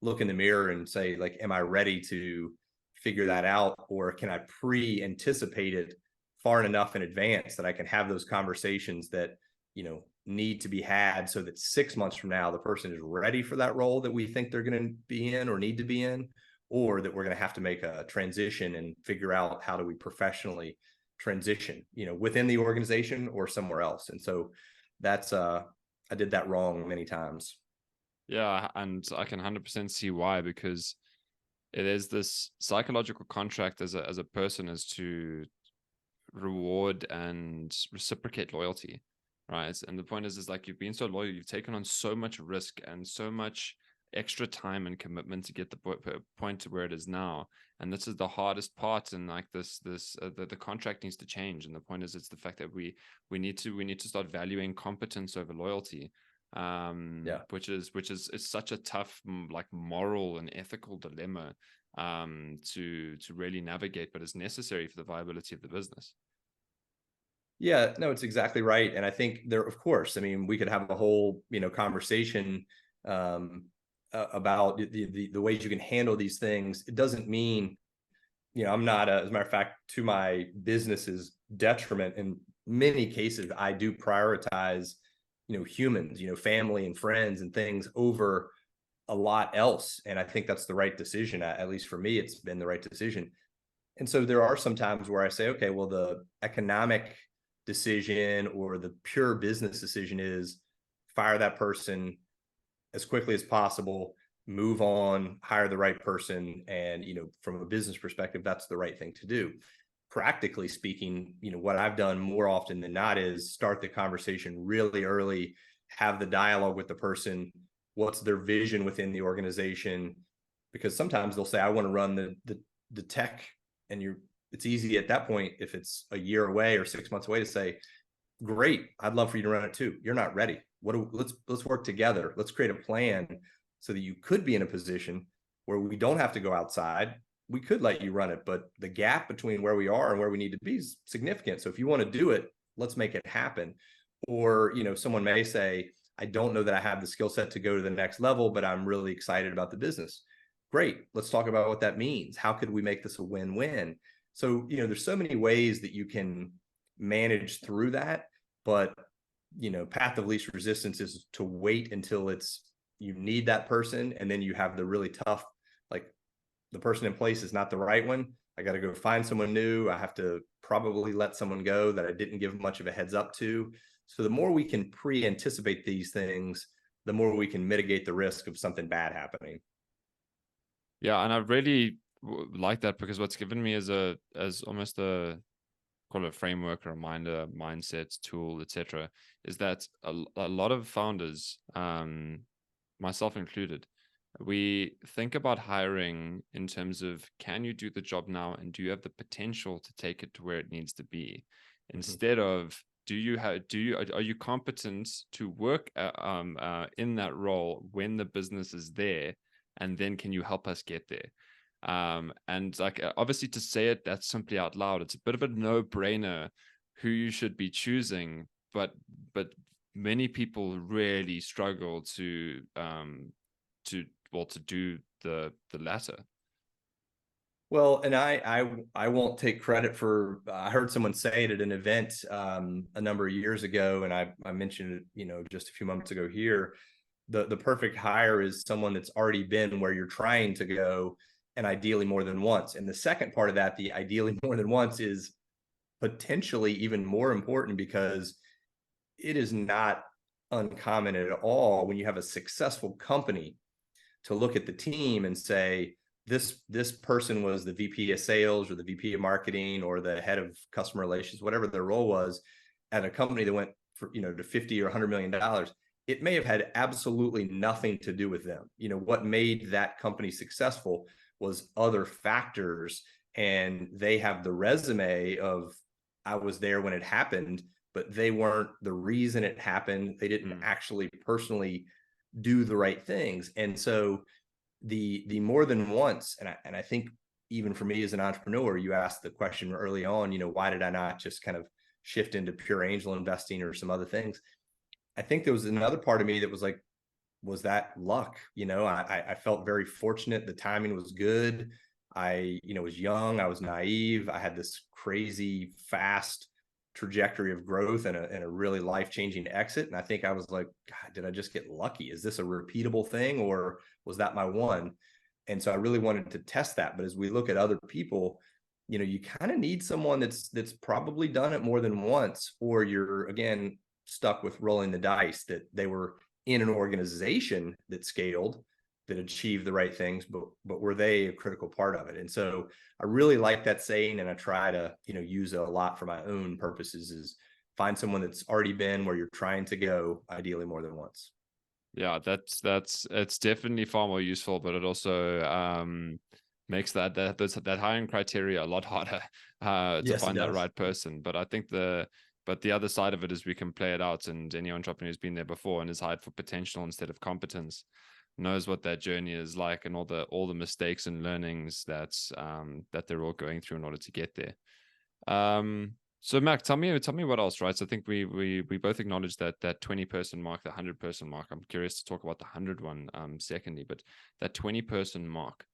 look in the mirror and say, like, am I ready to figure that out? Or can I pre-anticipate it far enough in advance that I can have those conversations that, need to be had, so that 6 months from now, the person is ready for that role that we think they're going to be in or need to be in, or that we're going to have to make a transition and figure out how do we professionally transition, within the organization or somewhere else. And so that's, I did that wrong many times. Yeah, and I can 100% see why, because it is this psychological contract as a person, is to reward and reciprocate loyalty, right? And the point is like, you've been so loyal, you've taken on so much risk and so much extra time and commitment to get the point to where it is now. And this is the hardest part. And like the contract needs to change. And the point is, it's the fact that we need to start valuing competence over loyalty. Which is such a tough, like, moral and ethical dilemma to really navigate, but is necessary for the viability of the business. Yeah, no, it's exactly right. And I think there, of course, I mean, we could have a whole, conversation about the ways you can handle these things. It doesn't mean, I'm not, as a matter of fact, to my business's detriment, in many cases, I do prioritize, humans, family and friends and things over a lot else. And I think that's the right decision. At least for me, it's been the right decision. And so there are some times where I say, okay, well, the economic decision or the pure business decision is fire that person as quickly as possible, move on, hire the right person. And, from a business perspective, that's the right thing to do. Practically speaking, what I've done more often than not is start the conversation really early, have the dialogue with the person. What's their vision within the organization? Because sometimes they'll say, I want to run the tech, and it's easy at that point, if it's a year away or 6 months away, to say, great, I'd love for you to run it too. You're not ready. Let's work together. Let's create a plan so that you could be in a position where we don't have to go outside. We could let you run it, but the gap between where we are and where we need to be is significant. So if you want to do it, let's make it happen. Or, someone may say, I don't know that I have the skill set to go to the next level, but I'm really excited about the business. Great. Let's talk about what that means. How could we make this a win-win? So, there's so many ways that you can manage through that, but, path of least resistance is to wait until you need that person. And then you have the really tough, like, the person in place is not the right one. I got to go find someone new. I have to probably let someone go that I didn't give much of a heads up to. So the more we can pre-anticipate these things, the more we can mitigate the risk of something bad happening. Yeah, and I really like that, because what's given me as almost a, call it a framework, a reminder, mindset, tool, etc., is that a lot of founders, myself included, we think about hiring in terms of, can you do the job now, and do you have the potential to take it to where it needs to be, instead of, are you competent to work in that role when the business is there, and then can you help us get there? And like, obviously, to say it that simply out loud, it's a bit of a no-brainer who you should be choosing, but many people really struggle to do the latter. Well, and I won't take credit for, I heard someone say it at an event a number of years ago, and I mentioned it, just a few months ago here. The perfect hire is someone that's already been where you're trying to go, and ideally more than once. And the second part of that, the ideally more than once, is potentially even more important, because it is not uncommon at all when you have a successful company to look at the team and say, this person was the VP of sales or the VP of marketing or the head of customer relations, whatever their role was, at a company that went for, to 50 or $100 million, it may have had absolutely nothing to do with them. What made that company successful was other factors, and they have the resume of, I was there when it happened, but they weren't the reason it happened. They didn't actually personally do the right things. And so the more than once, and I think even for me as an entrepreneur, you asked the question early on, why did I not just kind of shift into pure angel investing or some other things? I think there was another part of me that was like, was that luck? I felt very fortunate. The timing was good. I, was young. I was naive. I had this crazy fast trajectory of growth and a really life-changing exit. And I think I was like, God, did I just get lucky? Is this a repeatable thing, or was that my one? And so I really wanted to test that. But as we look at other people, you kind of need someone that's probably done it more than once, or you're, again, stuck with rolling the dice that they were in an organization that scaled, that achieved the right things, but were they a critical part of it? And so I really like that saying, and I try to, use it a lot for my own purposes, is find someone that's already been where you're trying to go, ideally more than once. Yeah, it's definitely far more useful, but it also makes that hiring criteria a lot harder to Yes, it find that does. right person. But I think the other side of it is we can play it out, and any entrepreneur who's been there before and is hired for potential instead of competence knows what that journey is like, and all the mistakes and learnings that they're all going through in order to get there. So Mac, tell me what else, right? So I think we both acknowledged that 20-person mark, the 100-person mark. I'm curious to talk about the 100 one secondly, but that 20-person mark,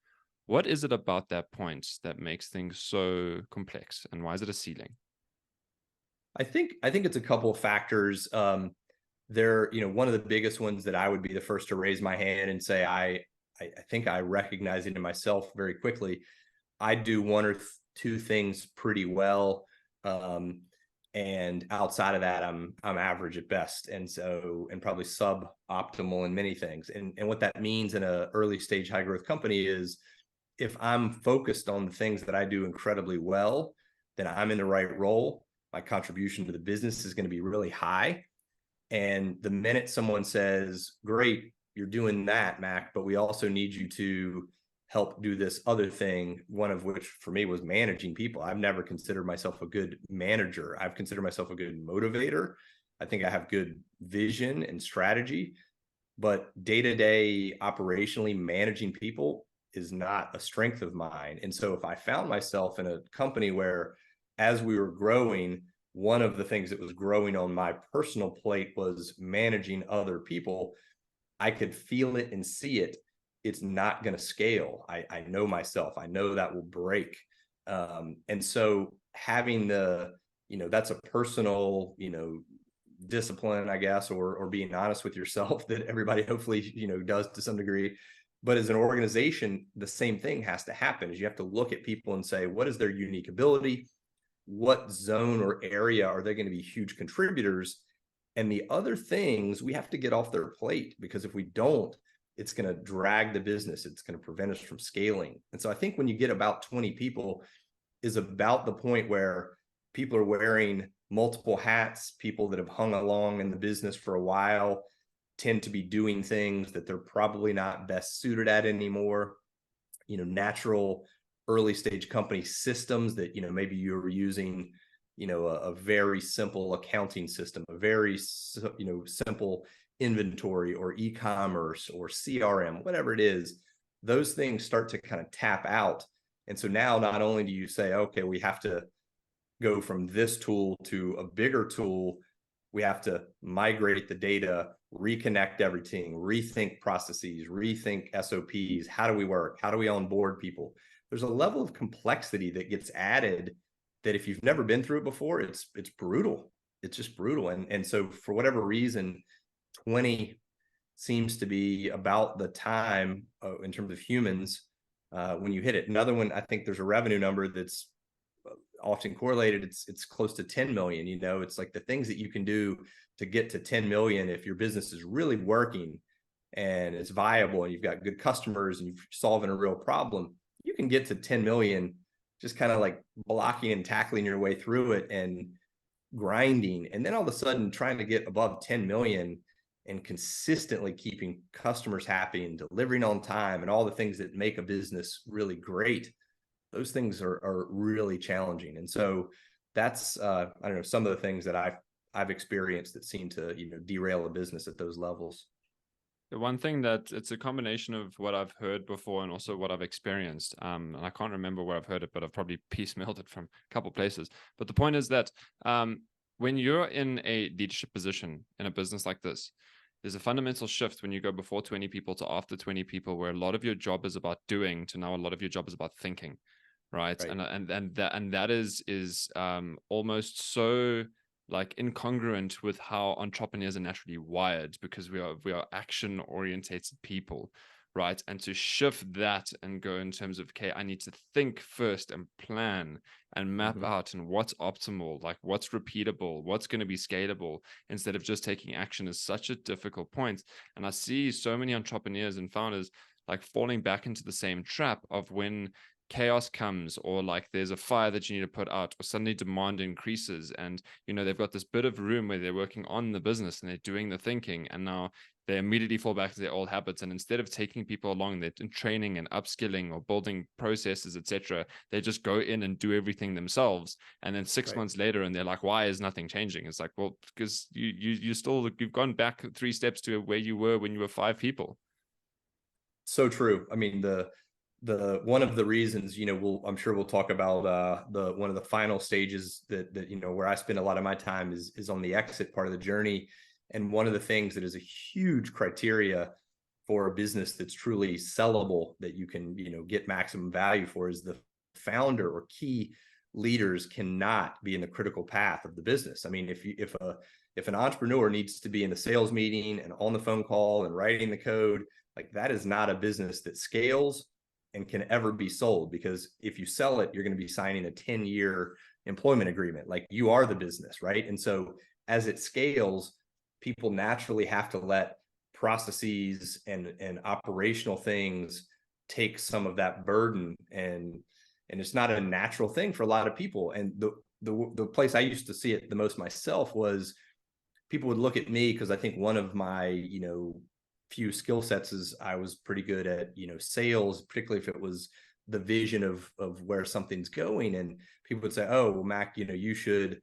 what is it about that point that makes things so complex, and why is it a ceiling? I think it's a couple of factors. There, one of the biggest ones that I would be the first to raise my hand and say, I think I recognize it in myself very quickly. I do one or two things pretty well. And outside of that, I'm average at best. And probably suboptimal in many things. And what that means in a early stage high growth company is, if I'm focused on the things that I do incredibly well, then I'm in the right role. My contribution to the business is going to be really high. And the minute someone says, great, you're doing that, Mac, but we also need you to help do this other thing, one of which for me was managing people. I've never considered myself a good manager. I've considered myself a good motivator. I think I have good vision and strategy, but day-to-day operationally managing people is not a strength of mine. And so if I found myself in a company where, as we were growing, one of the things that was growing on my personal plate was managing other people, I could feel it and see it. It's not going to scale. I know myself. I know that will break. And so having that's a personal, discipline, I guess, or being honest with yourself, that everybody hopefully, does to some degree. But as an organization, the same thing has to happen. Is you have to look at people and say, what is their unique ability? What zone or area are they going to be huge contributors? And the other things we have to get off their plate, because if we don't, it's going to drag the business. It's going to prevent us from scaling. And so I think when you get about 20 people is about the point where people are wearing multiple hats. People that have hung along in the business for a while tend to be doing things that they're probably not best suited at anymore. Natural early stage company systems that, maybe you were using, a very simple accounting system, a very, simple inventory or e-commerce or CRM, whatever it is, those things start to kind of tap out. And so now not only do you say, okay, we have to go from this tool to a bigger tool, we have to migrate the data, reconnect everything, rethink processes, rethink SOPs. How do we work? How do we onboard people? There's a level of complexity that gets added that if you've never been through it before, it's brutal. It's just brutal. And so for whatever reason, 20 seems to be about the time in terms of humans when you hit it. Another one, I think there's a revenue number that's often correlated. It's close to 10 million. It's like the things that you can do to get to 10 million if your business is really working and it's viable and you've got good customers and you're solving a real problem. You can get to 10 million just kind of like blocking and tackling your way through it. And grinding, and then all of a sudden trying to get above 10 million and consistently keeping customers happy and delivering on time and all the things that make a business really great, those things are really challenging. And so that's I don't know, some of the things that I've experienced that seem to, derail a business at those levels. The one thing that it's a combination of what I've heard before and also what I've experienced. And I can't remember where I've heard it, but I've probably piecemealed it from a couple places. But the point is that when you're in a leadership position in a business like this, there's a fundamental shift when you go before 20 people to after 20 people, where a lot of your job is about doing to now a lot of your job is about thinking, right? And that is almost so like incongruent with how entrepreneurs are naturally wired, because we are action orientated people, right? And to shift that and go in terms of, okay, I need to think first and plan and map out and what's optimal, like what's repeatable, what's going to be scalable, instead of just taking action, is such a difficult point. And I see so many entrepreneurs and founders like falling back into the same trap of when chaos comes, or like there's a fire that you need to put out, or suddenly demand increases, and they've got this bit of room where they're working on the business and they're doing the thinking, and now they immediately fall back to their old habits. And instead of taking people along, they're training and upskilling or building processes, etc., they just go in and do everything themselves. And then 6 months later, and they're like, why is nothing changing? It's like, well, because you've gone back 3 steps to where you were when you were 5 people. So true. I mean, the one of the reasons, I'm sure we'll talk about one of the final stages that where I spend a lot of my time is on the exit part of the journey. And one of the things that is a huge criteria for a business that's truly sellable, that you can, get maximum value for, is the founder or key leaders cannot be in the critical path of the business. I mean, if an entrepreneur needs to be in the sales meeting and on the phone call and writing the code, like that is not a business that scales and can ever be sold, because if you sell it, you're going to be signing a 10-year employment agreement. Like, you are the business, right? And so as it scales, people naturally have to let processes and operational things take some of that burden, and it's not a natural thing for a lot of people. And the place I used to see it the most myself was people would look at me, because I think one of my few skill sets is I was pretty good at sales, particularly if it was the vision of where something's going. And people would say, oh, well, Mac, you should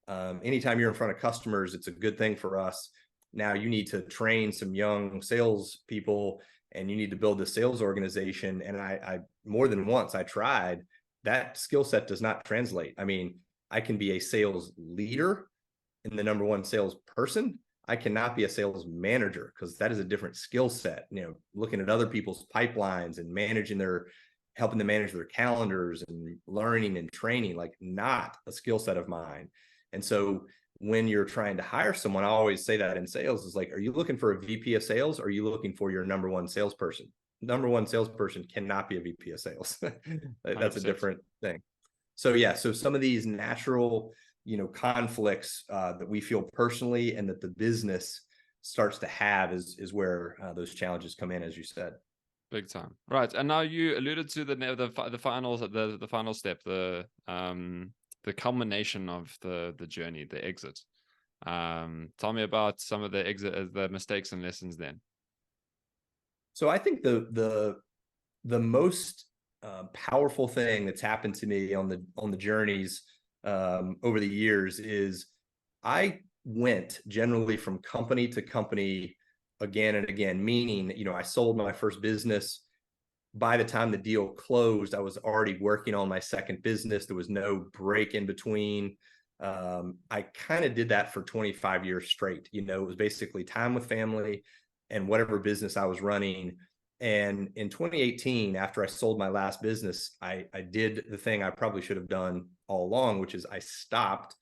anytime you're in front of customers, it's a good thing for us. Now you need to train some young sales people, and you need to build a sales organization. And I more than once I tried. That skill set does not translate. I mean, I can be a sales leader and the number one salesperson. I cannot be a sales manager, because that is a different skill set. Looking at other people's pipelines and helping them manage their calendars and learning and training, like, not a skill set of mine. And so when you're trying to hire someone, I always say that in sales is like, are you looking for a VP of sales? Or are you looking for your number one salesperson? Number one salesperson cannot be a VP of sales. That's 100%. A different thing. So yeah, so some of these natural conflicts that we feel personally and that the business starts to have is where those challenges come in, as you said. Big time. Right. And now you alluded to the final step, the culmination of the journey, the exit. Tell me about some of the mistakes and lessons then. So I think the most powerful thing that's happened to me on the journeys over the years is I went generally from company to company again and again, meaning, I sold my first business. By the time the deal closed, I was already working on my second business. There was no break in between. I kind of did that for 25 years straight. It was basically time with family and whatever business I was running. And in 2018, after I sold my last business, I did the thing I probably should have done all along, which is I stopped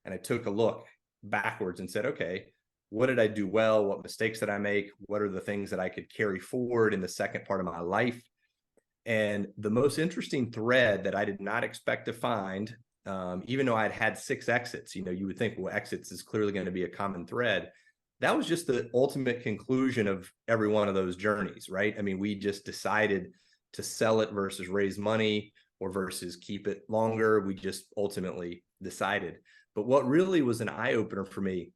and I took a look backwards and said, okay, what did I do well? What mistakes did I make? What are the things that I could carry forward in the second part of my life? And the most interesting thread that I did not expect to find, even though I'd had 6 exits, you would think, well, exits is clearly going to be a common thread. That was just the ultimate conclusion of every one of those journeys, right? I mean, we just decided to sell it versus raise money, or versus keep it longer. We just ultimately decided. But what really was an eye-opener for me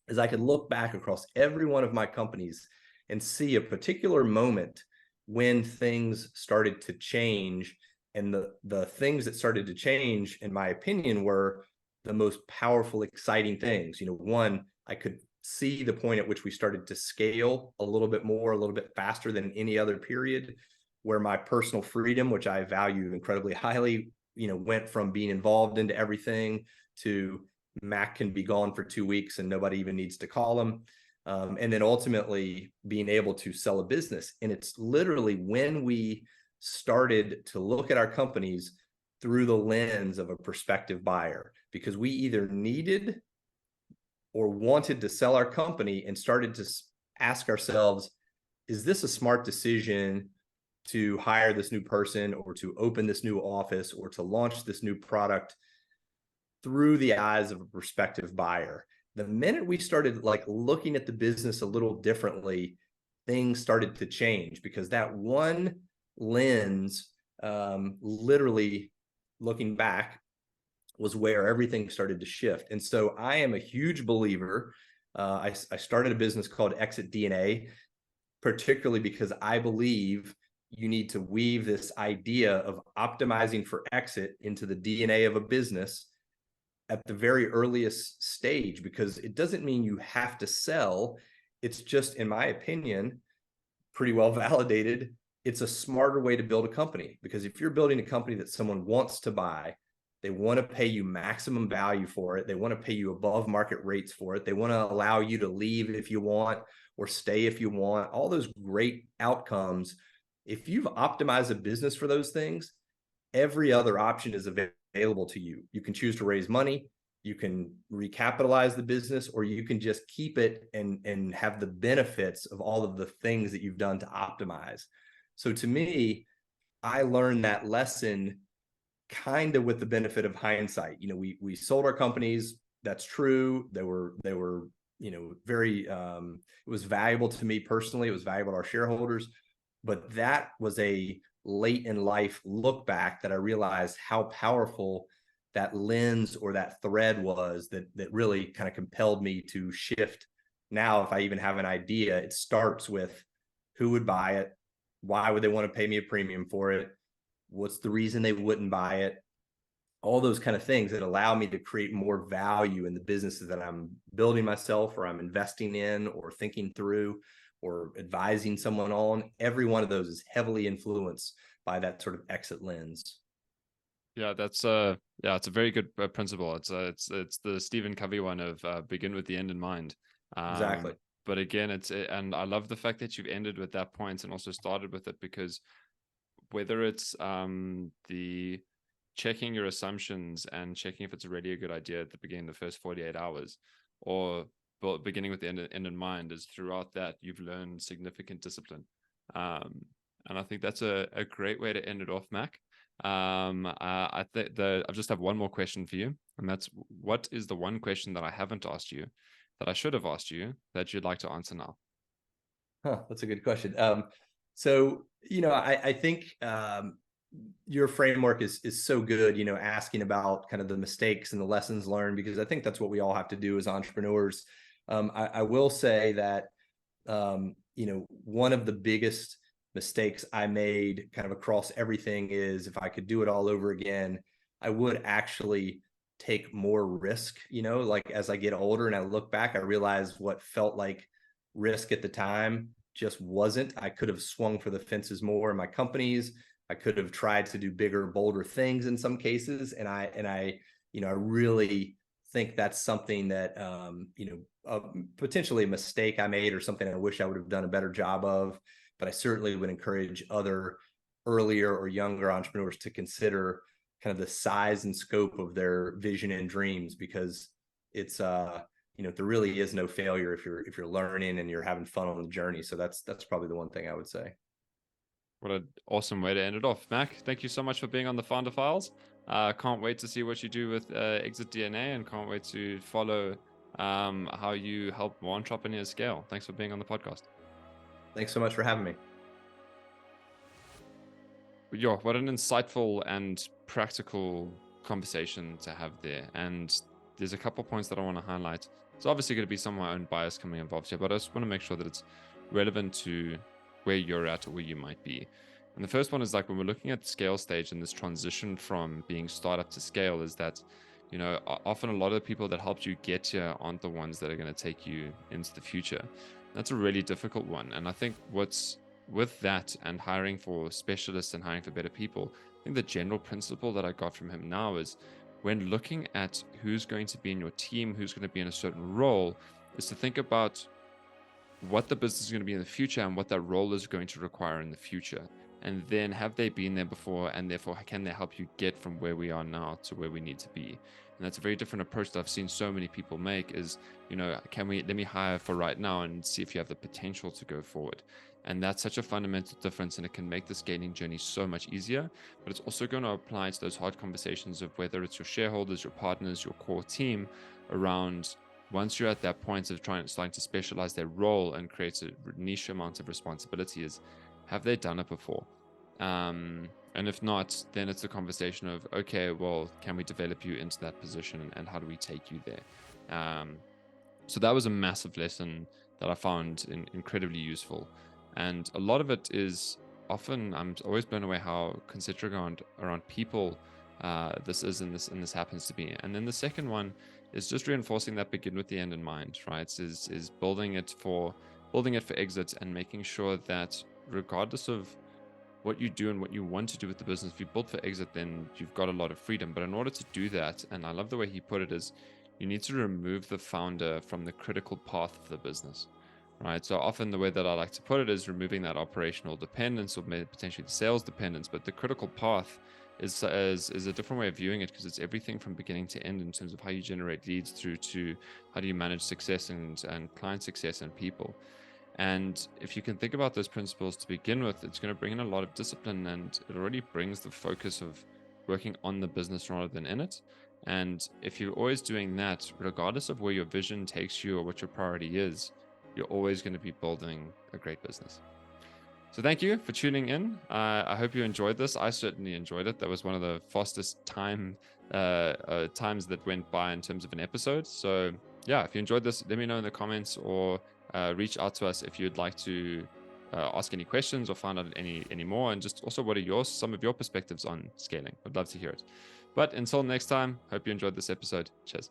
is I could look back across every one of my companies and see a particular moment when things started to change. And the things that started to change, in my opinion, were the most powerful, exciting things. One, I could see the point at which we started to scale a little bit more, a little bit faster than any other period, where my personal freedom, which I value incredibly highly, went from being involved into everything to Mac can be gone for 2 weeks and nobody even needs to call him. And then ultimately being able to sell a business. And it's literally when we started to look at our companies through the lens of a prospective buyer, because we either needed or wanted to sell our company and started to ask ourselves, is this a smart decision to hire this new person or to open this new office or to launch this new product through the eyes of a prospective buyer? The minute we started looking at the business a little differently, things started to change, because that one lens, literally looking back, was where everything started to shift. And so I am a huge believer. I started a business called Exit DNA, particularly because I believe you need to weave this idea of optimizing for exit into the DNA of a business at the very earliest stage, because it doesn't mean you have to sell. It's just, in my opinion, pretty well validated, it's a smarter way to build a company. Because if you're building a company that someone wants to buy, they want to pay you maximum value for it. They want to pay you above market rates for it. They want to allow you to leave if you want or stay if you want. All those great outcomes. If you've optimized a business for those things, every other option is available to you. You can choose to raise money, you can recapitalize the business, or you can just keep it and have the benefits of all of the things that you've done to optimize. So to me, I learned that lesson kind of with the benefit of hindsight. We sold our companies. That's true. They were very, it was valuable to me personally. It was valuable to our shareholders, but that was a late in life look back that I realized how powerful that lens or that thread was that really kind of compelled me to shift. Now, if I even have an idea, it starts with who would buy it, why would they want to pay me a premium for it, what's the reason they wouldn't buy it, all those kind of things that allow me to create more value in the businesses that I'm building myself or I'm investing in or thinking through or advising someone on. Every one of those is heavily influenced by that sort of exit lens. Yeah, it's a very good principle. It's the Stephen Covey one of begin with the end in mind. Exactly. But again, and I love the fact that you've ended with that point and also started with it, because whether it's the checking your assumptions and checking if it's really a good idea at the beginning, the first 48 hours, or beginning with the end in mind, is throughout that you've learned significant discipline. And I think that's a great way to end it off, Mac. I just have one more question for you, and that's, what is the one question that I haven't asked you that I should have asked you that you'd like to answer now? That's a good question. So, I think your framework is so good, asking about kind of the mistakes and the lessons learned, because I think that's what we all have to do as entrepreneurs. I will say that, one of the biggest mistakes I made kind of across everything is, if I could do it all over again, I would actually take more risk. As I get older and I look back, I realize what felt like risk at the time just wasn't. I could have swung for the fences more in my companies. I could have tried to do bigger, bolder things in some cases. And I really think that's something that, potentially a mistake I made or something I wish I would have done a better job of. But I certainly would encourage other earlier or younger entrepreneurs to consider kind of the size and scope of their vision and dreams, because it's, there really is no failure if you're learning and you're having fun on the journey. So that's probably the one thing I would say. What an awesome way to end it off. Mac, thank you so much for being on the Founder Files. Can't wait to see what you do with Exit DNA, and can't wait to follow how you help more entrepreneurs scale. Thanks for being on the podcast. Thanks so much for having me. Yeah, what an insightful and practical conversation to have there. And there's a couple points that I want to highlight. It's obviously going to be some of my own bias coming involved here, but I just want to make sure that it's relevant to where you're at or where you might be. And the first one is like when we're looking at the scale stage and this transition from being startup to scale, is that, often a lot of the people that helped you get here aren't the ones that are going to take you into the future. That's a really difficult one. And I think what's with that and hiring for specialists and hiring for better people, I think the general principle that I got from him now is when looking at who's going to be in your team, who's going to be in a certain role, is to think about what the business is going to be in the future and what that role is going to require in the future. And then have they been there before, and therefore can they help you get from where we are now to where we need to be? And that's a very different approach that I've seen so many people make is, let me hire for right now and see if you have the potential to go forward. And that's such a fundamental difference, and it can make the scaling journey so much easier. But it's also going to apply to those hard conversations of whether it's your shareholders, your partners, your core team around once you're at that point of starting to specialize their role and create a niche amount of responsibility, is have they done it before? And if not, then it's a conversation of, okay, well, can we develop you into that position, and how do we take you there? So that was a massive lesson that I found incredibly useful. And a lot of it is often, I'm always blown away how considering around people this is and this happens to be. And then the second one is just reinforcing that begin with the end in mind, right? Is building it for exit, and making sure that regardless of what you do and what you want to do with the business, if you build for exit, then you've got a lot of freedom. But in order to do that, and I love the way he put it, is you need to remove the founder from the critical path of the business, right? So often the way that I like to put it is removing that operational dependence or maybe potentially the sales dependence, but the critical path is a different way of viewing it, because it's everything from beginning to end in terms of how you generate leads through to how do you manage success and client success and people. And if you can think about those principles to begin with, it's going to bring in a lot of discipline, and it already brings the focus of working on the business rather than in it. And if you're always doing that, regardless of where your vision takes you or what your priority is, you're always going to be building a great business. So thank you for tuning in. I hope you enjoyed this. I certainly enjoyed it. That was one of the fastest times that went by in terms of an episode. So yeah, if you enjoyed this, let me know in the comments, or reach out to us if you'd like to ask any questions or find out any more. And just also, what are some of your perspectives on scaling? I'd love to hear it. But until next time, hope you enjoyed this episode. Cheers.